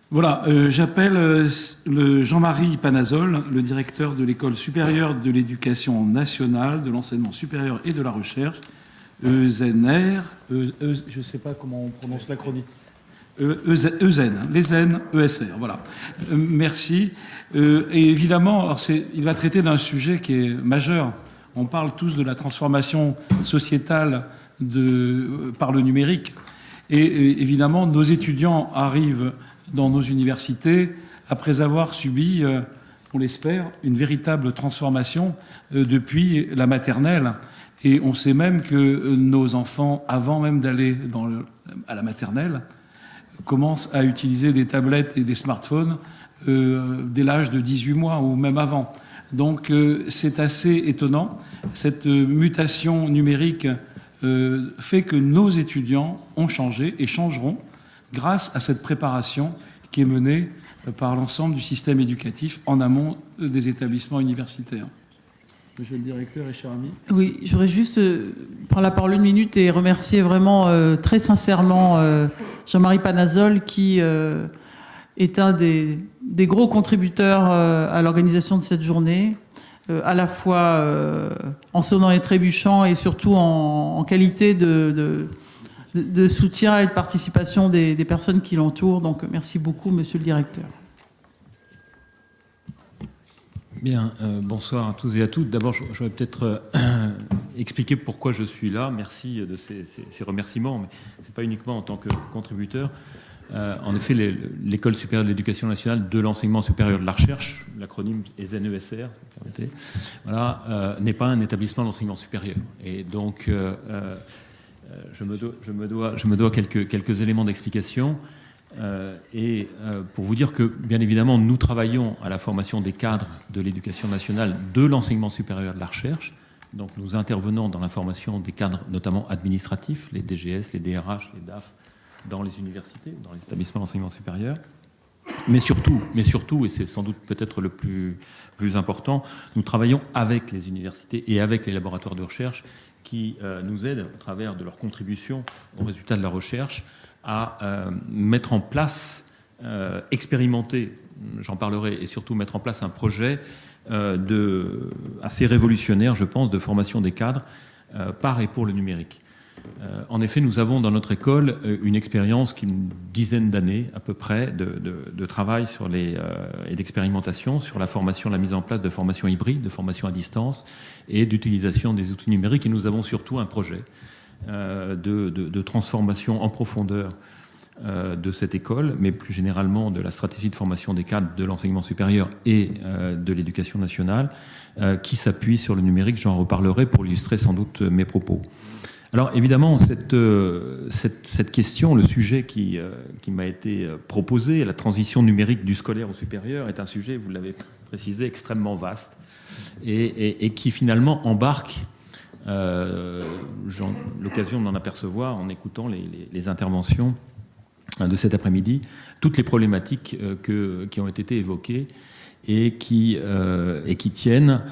Voilà, j'appelle le Jean-Marie Panazol, le directeur de l'École supérieure de l'éducation nationale, de l'enseignement supérieur et de la recherche, EZNR, je ne sais pas comment on prononce l'acronyme, EZN, l'EZN, ESR, voilà. Merci. Et évidemment, alors il va traiter d'un sujet qui est majeur. On parle tous de la transformation sociétale par le numérique. Et évidemment, nos étudiants arrivent dans nos universités après avoir subi, on l'espère, une véritable transformation depuis la maternelle. Et on sait même que nos enfants, avant même d'aller à la maternelle, commencent à utiliser des tablettes et des smartphones dès l'âge de 18 mois ou même avant. Donc c'est assez étonnant. Cette mutation numérique fait que nos étudiants ont changé et changeront grâce à cette préparation qui est menée par l'ensemble du système éducatif en amont des établissements universitaires. Monsieur le directeur et cher ami. Oui, je voudrais juste prendre la parole une minute et remercier vraiment très sincèrement Jean-Marie Panazol qui est un des gros contributeurs à l'organisation de cette journée, à la fois en sonnant et trébuchant et surtout en qualité de soutien et de participation des personnes qui l'entourent. Donc merci beaucoup, monsieur le directeur. Bien, bonsoir à tous et à toutes. D'abord, je voudrais peut-être expliquer pourquoi je suis là. Merci de ces remerciements, mais ce n'est pas uniquement en tant que contributeur. En effet, l'École supérieure de l'éducation nationale de l'enseignement supérieur de la recherche, l'acronyme EZNESR, voilà, n'est pas un établissement d'enseignement supérieur. Et donc, je me dois quelques éléments d'explication. Pour vous dire que, bien évidemment, nous travaillons à la formation des cadres de l'éducation nationale de l'enseignement supérieur de la recherche. Donc, nous intervenons dans la formation des cadres, notamment administratifs, les DGS, les DRH, les DAF, dans les universités, dans les établissements d'enseignement supérieur. Mais surtout, et c'est sans doute peut-être le plus important, nous travaillons avec les universités et avec les laboratoires de recherche qui nous aident, au travers de leur contribution aux résultats de la recherche, à mettre en place, expérimenter, j'en parlerai, et surtout mettre en place un projet assez révolutionnaire, je pense, de formation des cadres par et pour le numérique. En effet, nous avons dans notre école une expérience d'une dizaine d'années à peu près de travail et d'expérimentation sur la formation, la mise en place de formations hybrides, de formation à distance et d'utilisation des outils numériques. Et nous avons surtout un projet de transformation en profondeur de cette école, mais plus généralement de la stratégie de formation des cadres de l'enseignement supérieur et de l'éducation nationale, qui s'appuie sur le numérique. J'en reparlerai pour illustrer sans doute mes propos. Alors évidemment, cette question, le sujet qui m'a été proposé, la transition numérique du scolaire au supérieur, est un sujet, vous l'avez précisé, extrêmement vaste et qui finalement embarque, j'ai l'occasion d'en apercevoir en écoutant les interventions de cet après-midi, toutes les problématiques qui ont été évoquées et qui tiennent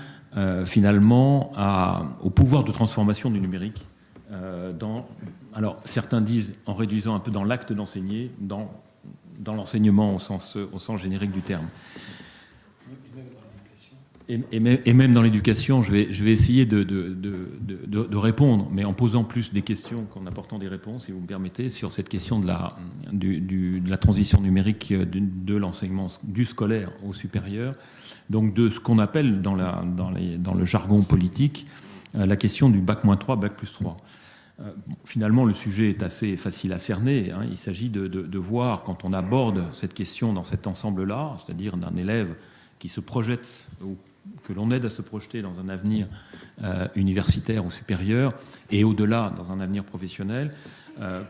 finalement au pouvoir de transformation du numérique. Alors certains disent en réduisant un peu dans l'acte d'enseigner, dans l'enseignement au sens générique du terme. Et même dans l'éducation, je vais essayer de répondre, mais en posant plus des questions qu'en apportant des réponses, si vous me permettez, sur cette question de la transition numérique de l'enseignement du scolaire au supérieur, donc de ce qu'on appelle dans le jargon politique la question du bac-3, bac+3. Finalement, le sujet est assez facile à cerner. Il s'agit de voir, quand on aborde cette question dans cet ensemble-là, c'est-à-dire d'un élève qui se projette, ou que l'on aide à se projeter dans un avenir universitaire ou supérieur, et au-delà, dans un avenir professionnel,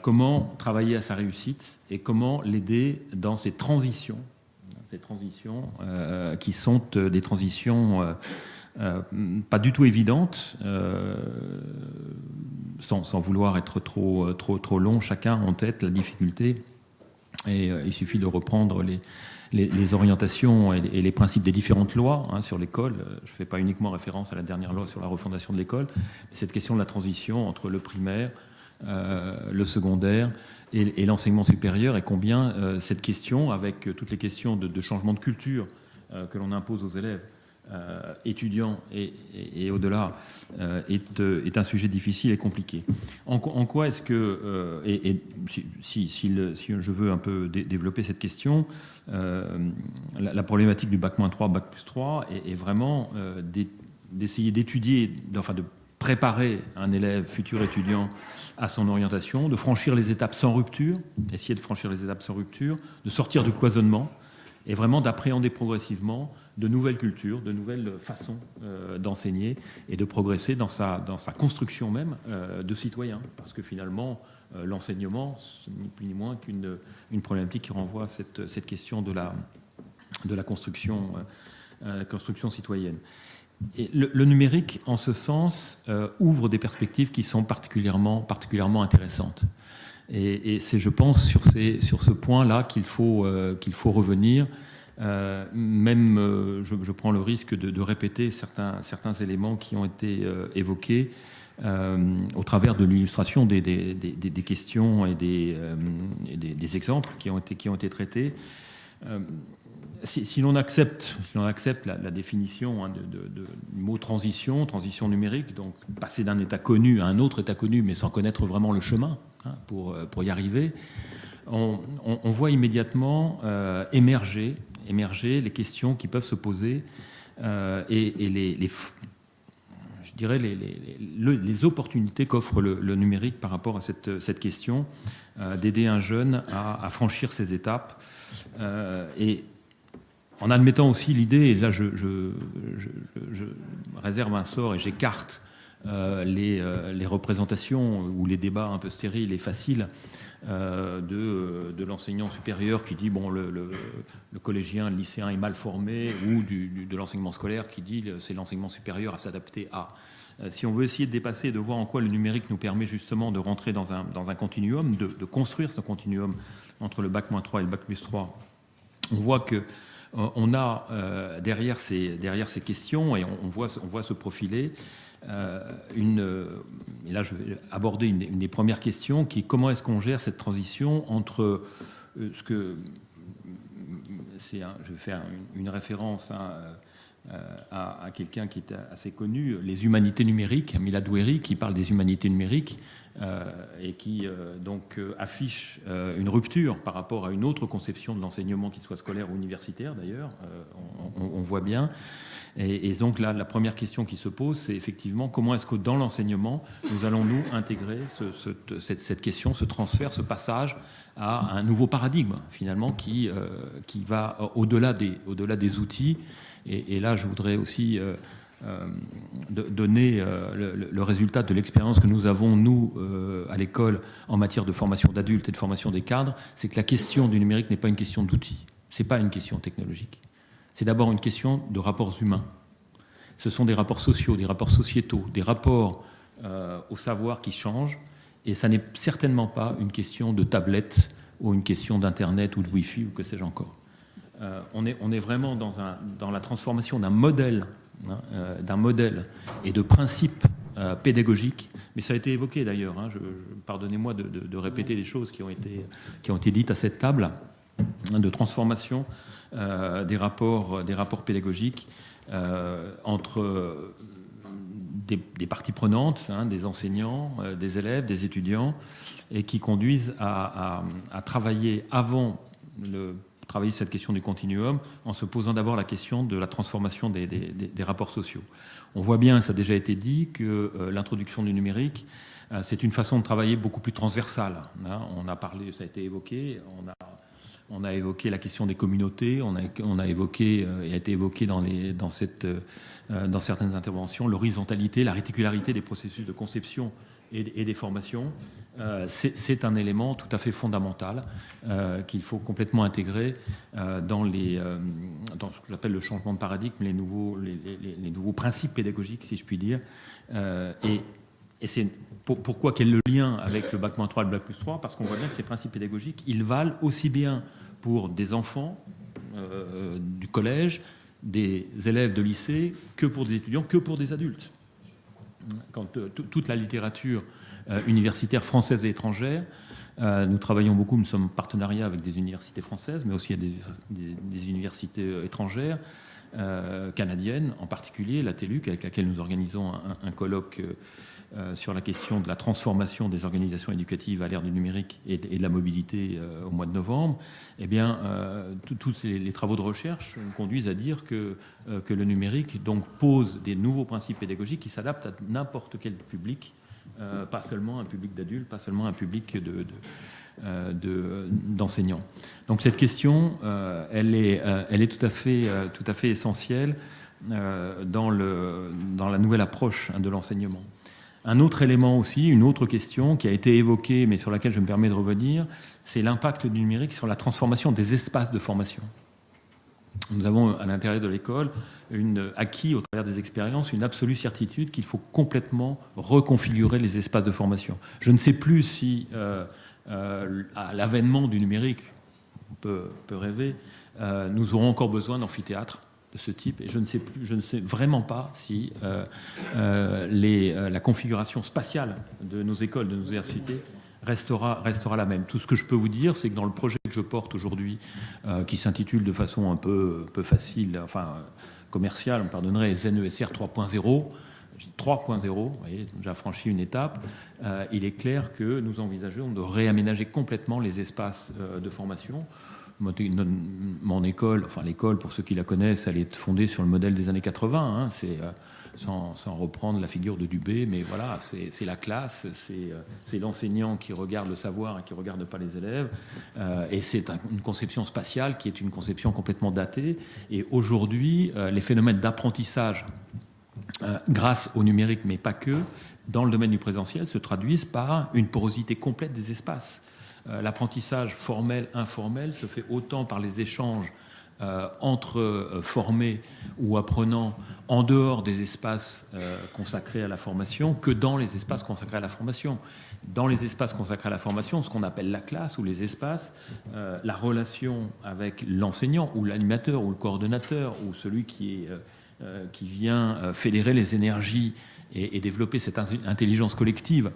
comment travailler à sa réussite et comment l'aider dans ces transitions qui sont des transitions pas du tout évidentes, sans vouloir être trop long, chacun en tête la difficulté. Et il suffit de reprendre les orientations et les principes des différentes lois sur l'école. Je ne fais pas uniquement référence à la dernière loi sur la refondation de l'école, mais cette question de la transition entre le primaire, le secondaire et l'enseignement supérieur, et combien cette question, avec toutes les questions de changement de culture que l'on impose aux élèves, étudiants et au-delà, est un sujet difficile et compliqué. En quoi est-ce que, si je veux un peu développer cette question, la problématique du bac-3, bac+3 est vraiment d'essayer d'étudier, enfin de préparer un élève, futur étudiant, à son orientation, de franchir les étapes sans rupture, essayer de franchir les étapes sans rupture, de sortir du cloisonnement, et vraiment d'appréhender progressivement de nouvelles cultures, de nouvelles façons d'enseigner, et de progresser dans sa construction même de citoyen. Parce que finalement, l'enseignement, ce n'est ni plus ni moins qu'une problématique qui renvoie à cette question de la construction citoyenne. Et le numérique, en ce sens, ouvre des perspectives qui sont particulièrement intéressantes. Et c'est, je pense, sur ce point-là qu'il faut revenir. Je prends le risque de répéter certains éléments qui ont été évoqués au travers de l'illustration des questions et des exemples qui ont été traités. Si l'on accepte la définition du mot transition numérique, donc passer d'un état connu à un autre état connu, mais sans connaître vraiment le chemin pour y arriver, on voit immédiatement émerger les questions qui peuvent se poser et les opportunités qu'offre le numérique par rapport à cette question d'aider un jeune à franchir ces étapes. Et en admettant aussi l'idée, et là je réserve un sort et j'écarte les représentations ou les débats un peu stériles et faciles de l'enseignant supérieur qui dit le collégien, le lycéen est mal formé, ou de l'enseignement scolaire qui dit c'est l'enseignement supérieur à s'adapter à. Si on veut essayer de dépasser, de voir en quoi le numérique nous permet justement de rentrer dans un continuum, de construire ce continuum entre le bac-3 et le bac+3, on voit que on a derrière ces questions, et on voit se profiler et là je vais aborder une des premières questions, qui est comment est-ce qu'on gère cette transition entre ce que je vais faire une référence à quelqu'un qui est assez connu, les humanités numériques, Milad Oueri, qui parle des humanités numériques et qui donc affiche une rupture par rapport à une autre conception de l'enseignement, qu'il soit scolaire ou universitaire d'ailleurs, on voit bien. Et donc là, la première question qui se pose, c'est effectivement comment est-ce que dans l'enseignement, nous allons nous intégrer cette question, ce transfert, ce passage à un nouveau paradigme finalement qui va au-delà des outils. Et là, je voudrais aussi donner le résultat de l'expérience que nous avons, nous, à l'école, en matière de formation d'adultes et de formation des cadres, c'est que la question du numérique n'est pas une question d'outils, c'est pas une question technologique. C'est d'abord une question de rapports humains. Ce sont des rapports sociaux, des rapports sociétaux, des rapports au savoir qui changent, et ça n'est certainement pas une question de tablette ou une question d'Internet ou de Wi-Fi ou que sais-je encore. On est vraiment dans la transformation d'un modèle et de principes pédagogiques, mais ça a été évoqué d'ailleurs, pardonnez-moi de répéter les choses qui ont été dites à cette table, de transformation des rapports pédagogiques entre des parties prenantes, des enseignants, des élèves, des étudiants, et qui conduisent à travailler travailler cette question du continuum en se posant d'abord la question de la transformation des rapports sociaux. On voit bien, ça a déjà été dit, que l'introduction du numérique, c'est une façon de travailler beaucoup plus transversale. On a parlé, ça a été évoqué, on a évoqué la question des communautés, on a évoqué, et a été évoqué dans certaines interventions, l'horizontalité, la réticularité des processus de conception et des formations. C'est un élément tout à fait fondamental qu'il faut complètement intégrer dans ce que j'appelle le changement de paradigme, les nouveaux principes pédagogiques, si je puis dire. Et c'est pourquoi quel est le lien avec le bac-3 et le bac+3 ? Parce qu'on voit bien que ces principes pédagogiques, ils valent aussi bien pour des enfants du collège, des élèves de lycée, que pour des étudiants, que pour des adultes. toute la littérature universitaire française et étrangère. Nous travaillons beaucoup, nous sommes en partenariat avec des universités françaises, mais aussi des universités étrangères, canadiennes en particulier, la TELUC, avec laquelle nous organisons un colloque sur la question de la transformation des organisations éducatives à l'ère du numérique et de la mobilité au mois de novembre. Eh bien, tous les travaux de recherche conduisent à dire que le numérique donc, pose des nouveaux principes pédagogiques qui s'adaptent à n'importe quel public, pas seulement un public d'adultes, pas seulement un public d'enseignants. Donc cette question, elle est tout à fait essentielle dans la nouvelle approche de l'enseignement. Un autre élément aussi, une autre question qui a été évoquée, mais sur laquelle je me permets de revenir, c'est l'impact du numérique sur la transformation des espaces de formation. Nous avons à l'intérieur de l'école acquis au travers des expériences une absolue certitude qu'il faut complètement reconfigurer les espaces de formation. Je ne sais plus si à l'avènement du numérique, on peut rêver, nous aurons encore besoin d'amphithéâtres de ce type, et je ne sais vraiment pas si la configuration spatiale de nos écoles, de nos universités restera la même. Tout ce que je peux vous dire, c'est que dans le projet que je porte aujourd'hui, qui s'intitule de façon un peu facile, enfin commerciale, on me pardonnerait, ZNESR 3.0, 3.0, vous voyez, j'ai franchi une étape, il est clair que nous envisageons de réaménager complètement les espaces de formation. Mon école, enfin l'école, pour ceux qui la connaissent, elle est fondée sur le modèle des années 80, hein, c'est, sans reprendre la figure de Dubé, mais voilà, c'est la classe, c'est l'enseignant qui regarde le savoir et qui ne regarde pas les élèves, et c'est une conception spatiale qui est une conception complètement datée. Et aujourd'hui, les phénomènes d'apprentissage, grâce au numérique, mais pas que, dans le domaine du présentiel, se traduisent par une porosité complète des espaces. L'apprentissage formel, informel se fait autant par les échanges entre formés ou apprenants en dehors des espaces consacrés à la formation que dans les espaces consacrés à la formation. Dans les espaces consacrés à la formation, ce qu'on appelle la classe ou les espaces, la relation avec l'enseignant ou l'animateur ou le coordonnateur ou celui qui vient fédérer les énergies et développer cette intelligence collective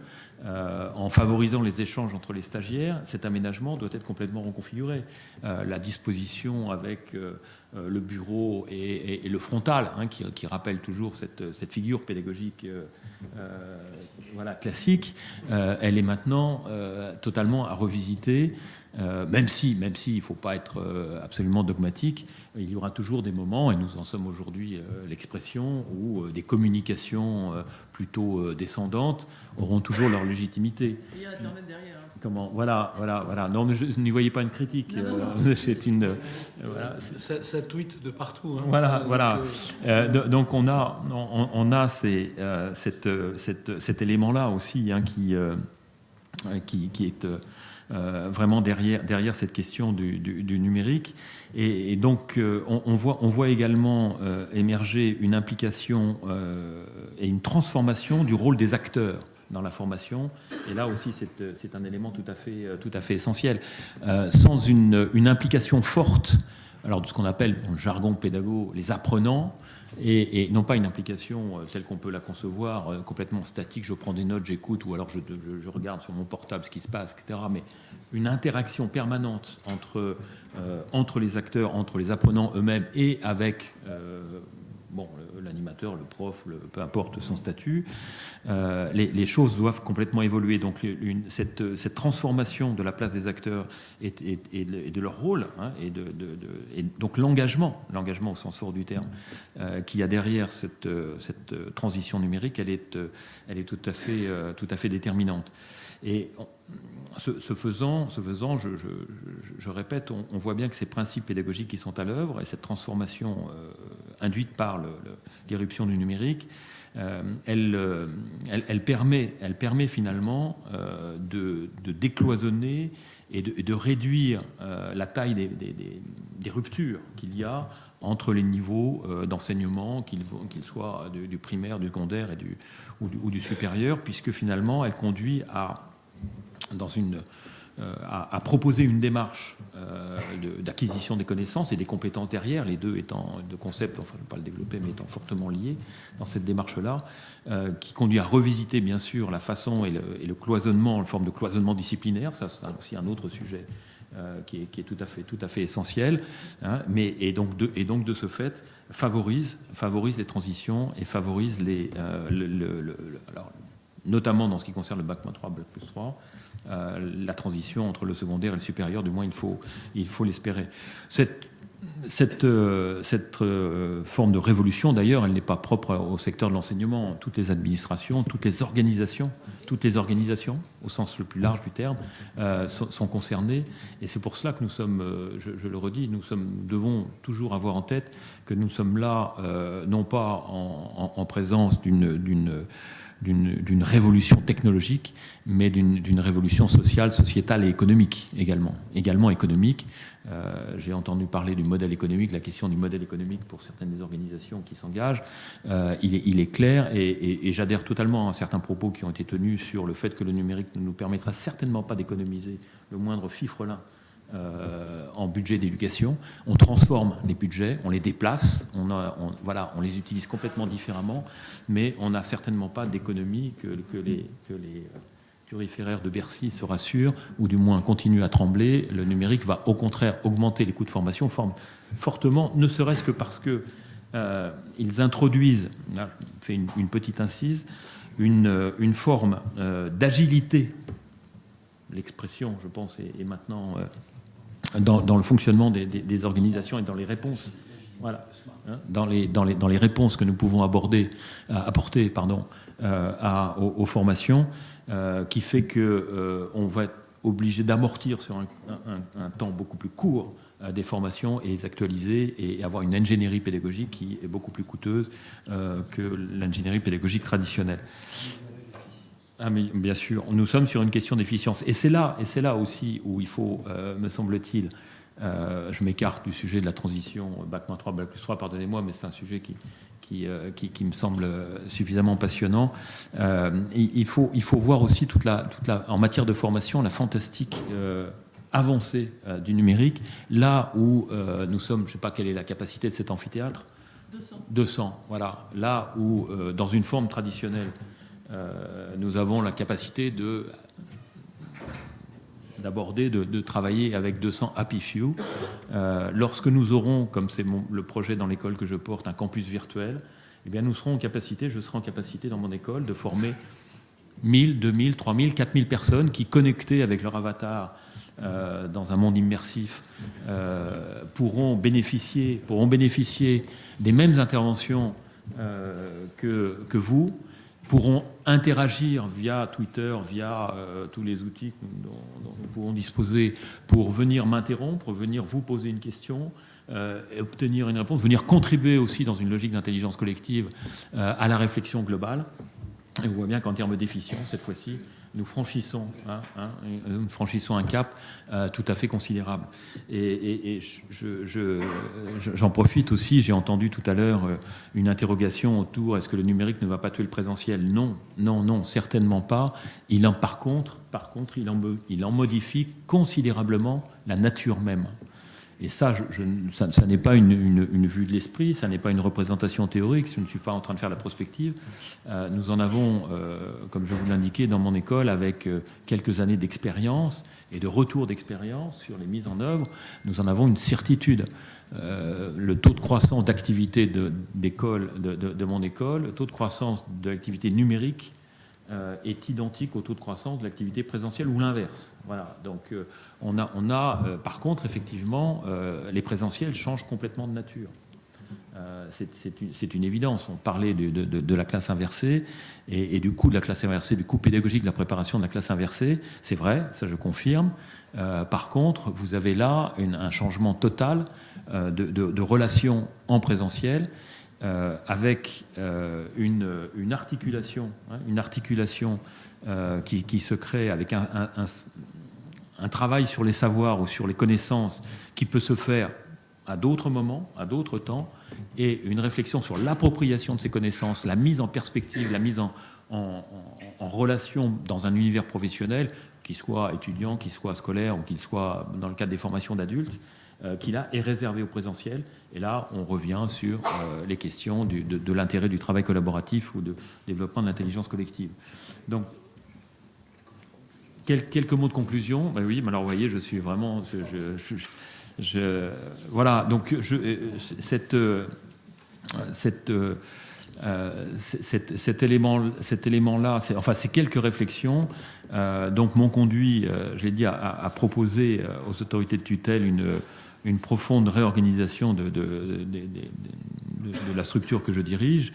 en favorisant les échanges entre les stagiaires, cet aménagement doit être complètement reconfiguré. La disposition avec le bureau et le frontal, hein, qui rappelle toujours cette figure pédagogique classique, elle est maintenant totalement à revisiter, même si il ne faut pas être absolument dogmatique. Il y aura toujours des moments, et nous en sommes aujourd'hui l'expression, où des communications plutôt descendantes auront toujours leur légitimité. Il y a Internet derrière. Comment ? Voilà. Non, mais je n'y voyais pas une critique. C'est une. Voilà. Ça tweet de partout. Hein. Voilà. Donc on a cet élément-là aussi, hein, qui est vraiment derrière cette question du numérique. Et donc on voit également émerger une implication et une transformation du rôle des acteurs dans la formation. Et là aussi, c'est un élément tout à fait essentiel. Sans une implication forte, alors de ce qu'on appelle, dans le jargon pédago, les apprenants, et non pas une implication telle qu'on peut la concevoir, complètement statique, je prends des notes, j'écoute, ou alors je regarde sur mon portable ce qui se passe, etc. Mais une interaction permanente entre les acteurs, entre les apprenants eux-mêmes et avec l'animateur, le prof, peu importe son statut, les choses doivent complètement évoluer. Donc cette transformation de la place des acteurs et de leur rôle, hein, et donc l'engagement au sens fort du terme, qu'il y a derrière cette transition numérique, elle est tout à fait déterminante. Et ce faisant, je répète, on voit bien que ces principes pédagogiques qui sont à l'œuvre et cette transformation induite par l'irruption du numérique, elle permet finalement de décloisonner et de réduire la taille des ruptures qu'il y a entre les niveaux d'enseignement, qu'ils soient du primaire, du secondaire ou du supérieur, puisque finalement elle conduit à, dans une à proposer une démarche d'acquisition des connaissances et des compétences derrière, les deux étant de concepts, enfin je ne vais pas le développer, mais étant fortement liés dans cette démarche-là, qui conduit à revisiter bien sûr la façon et le cloisonnement, une forme de cloisonnement disciplinaire, ça c'est aussi un autre sujet qui est tout à fait essentiel, hein, et donc de ce fait favorise les transitions et favorise alors, notamment dans ce qui concerne le bac-3, bac+3, la transition entre le secondaire et le supérieur, du moins il faut l'espérer. Cette forme de révolution, d'ailleurs, elle n'est pas propre au secteur de l'enseignement. Toutes les administrations, toutes les organisations, au sens le plus large du terme, sont concernées. Et c'est pour cela que nous sommes, je le redis, nous devons toujours avoir en tête que nous sommes là, non pas en présence d'une révolution technologique, mais d'une révolution sociale, sociétale et économique également économique. J'ai entendu parler du modèle économique, la question du modèle économique pour certaines des organisations qui s'engagent. Il est clair et j'adhère totalement à certains propos qui ont été tenus sur le fait que le numérique ne nous permettra certainement pas d'économiser le moindre fifrelin en budget d'éducation. On transforme les budgets, on les déplace, on les utilise complètement différemment, mais on n'a certainement pas d'économie que les turiféraires de Bercy se rassurent, ou du moins continuent à trembler. Le numérique va au contraire augmenter les coûts de formation fortement, ne serait-ce que parce que ils introduisent, là je fais une petite incise, une forme d'agilité. L'expression, je pense, est maintenant dans le fonctionnement des organisations et dans les réponses. Voilà. Dans les réponses que nous pouvons apporter aux formations, qui fait qu'on va être obligé d'amortir sur un temps beaucoup plus court des formations et les actualiser et avoir une ingénierie pédagogique qui est beaucoup plus coûteuse que l'ingénierie pédagogique traditionnelle. Ah, mais bien sûr, nous sommes sur une question d'efficience. Et c'est là aussi où il faut, me semble-t-il, je m'écarte du sujet de la transition bac-3, bac+3, pardonnez-moi, mais c'est un sujet qui me semble suffisamment passionnant. Il faut voir aussi en matière de formation, la fantastique avancée du numérique, là où nous sommes, je ne sais pas quelle est la capacité de cet amphithéâtre. 200, voilà. Là où, dans une forme traditionnelle, nous avons la capacité d'aborder, de travailler avec 200 happy few. Lorsque nous aurons, comme c'est le projet dans l'école que je porte, un campus virtuel, eh bien nous serons en capacité, je serai en capacité dans mon école de former 1000, 2000, 3000, 4000 personnes qui, connectées avec leur avatar dans un monde immersif, pourront bénéficier des mêmes interventions que vous, pourront interagir via Twitter, via tous les outils dont nous pouvons disposer pour venir m'interrompre, venir vous poser une question, obtenir une réponse, venir contribuer aussi dans une logique d'intelligence collective à la réflexion globale. Et vous voyez bien qu'en termes d'efficience, cette fois-ci, nous franchissons un cap tout à fait considérable. Et j'en profite aussi, j'ai entendu tout à l'heure une interrogation autour, est-ce que le numérique ne va pas tuer le présentiel ? Non, certainement pas. Par contre, il en modifie considérablement la nature même. Et ça n'est pas une vue de l'esprit, ça n'est pas une représentation théorique, je ne suis pas en train de faire la prospective. Nous en avons, comme je vous l'indiquais, dans mon école, avec quelques années d'expérience et de retour d'expérience sur les mises en œuvre, nous en avons une certitude. Le taux de croissance d'activité de mon école, le taux de croissance de l'activité numérique est identique au taux de croissance de l'activité présentielle ou l'inverse. Voilà. Donc on a par contre effectivement les présentiels changent complètement de nature. C'est une évidence. On parlait de la classe inversée et du coût de la classe inversée, du coût pédagogique de la préparation de la classe inversée. C'est vrai, ça je confirme. Par contre, vous avez là un changement total de relation en présentiel. Avec une articulation qui se crée avec un travail sur les savoirs ou sur les connaissances qui peut se faire à d'autres moments, à d'autres temps, et une réflexion sur l'appropriation de ces connaissances, la mise en perspective, la mise en relation dans un univers professionnel qu'il soit étudiant, qu'il soit scolaire ou qu'il soit dans le cadre des formations d'adultes, qui là est réservé au présentiel. Et là, on revient sur les questions de l'intérêt du travail collaboratif ou de développement de l'intelligence collective. Donc, quelques mots de conclusion. Ben oui, mais alors vous voyez, je suis vraiment... voilà, donc cet élément-là, c'est quelques réflexions, donc m'ont conduit, je l'ai dit, à proposer aux autorités de tutelle une profonde réorganisation de la structure que je dirige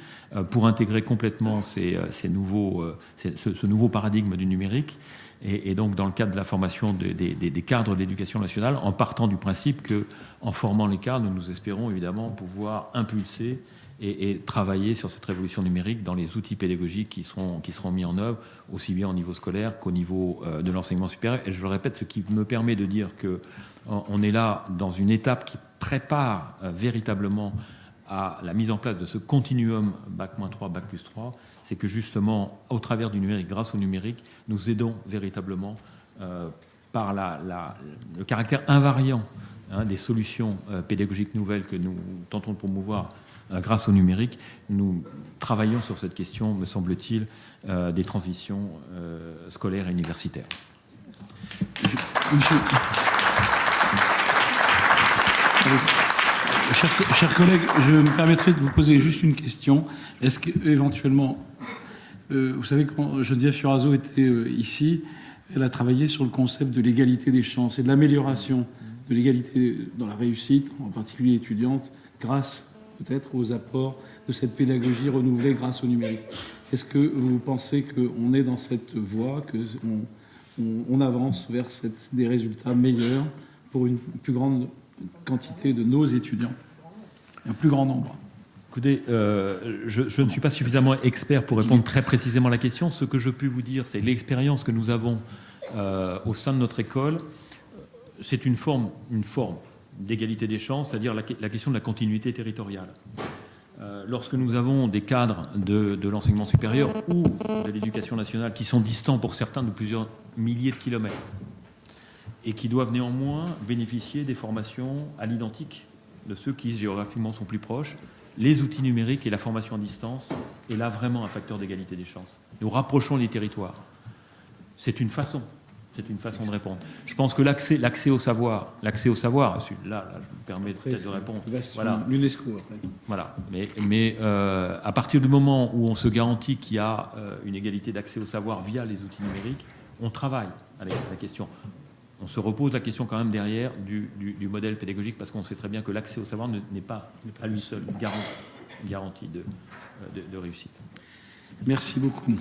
pour intégrer complètement ce nouveau paradigme du numérique. Et donc, dans le cadre de la formation des cadres de l'éducation nationale, en partant du principe qu'en formant les cadres, nous espérons évidemment pouvoir impulser et travailler sur cette révolution numérique dans les outils pédagogiques qui seront mis en œuvre, aussi bien au niveau scolaire qu'au niveau de l'enseignement supérieur. Et je le répète, ce qui me permet de dire qu'on est là dans une étape qui prépare véritablement à la mise en place de ce continuum Bac-3, Bac+3, c'est que justement, au travers du numérique, grâce au numérique, nous aidons véritablement par le caractère invariant des solutions pédagogiques nouvelles que nous tentons de promouvoir grâce au numérique. Nous travaillons sur cette question, me semble-t-il, des transitions scolaires et universitaires. Chers collègues, je me permettrai de vous poser juste une question. Est-ce qu'éventuellement, vous savez, quand Geneviève Fioraso était ici, elle a travaillé sur le concept de l'égalité des chances et de l'amélioration de l'égalité dans la réussite, en particulier étudiante, grâce peut-être aux apports de cette pédagogie renouvelée grâce au numérique. Est-ce que vous pensez qu'on est dans cette voie, qu'on avance vers des résultats meilleurs pour une plus grande quantité de nos étudiants, un plus grand nombre? Écoutez, je ne suis pas suffisamment expert pour répondre très précisément à la question. Ce que je peux vous dire, c'est l'expérience que nous avons au sein de notre école. C'est une forme d'égalité des chances, c'est-à-dire la question de la continuité territoriale. Lorsque nous avons des cadres de l'enseignement supérieur ou de l'éducation nationale qui sont distants pour certains de plusieurs milliers de kilomètres et qui doivent néanmoins bénéficier des formations à l'identique de ceux qui géographiquement sont plus proches, les outils numériques et la formation à distance est là vraiment un facteur d'égalité des chances. Nous rapprochons les territoires. C'est une façon de répondre. Je pense que l'accès au savoir, là, je me permets peut-être de répondre. Voilà. L'UNESCO, après. Voilà. Mais à partir du moment où on se garantit qu'il y a une égalité d'accès au savoir via les outils numériques, on travaille avec la question. On se repose la question quand même derrière du modèle pédagogique, parce qu'on sait très bien que l'accès au savoir n'est pas à lui seul garantie de réussite. Merci beaucoup.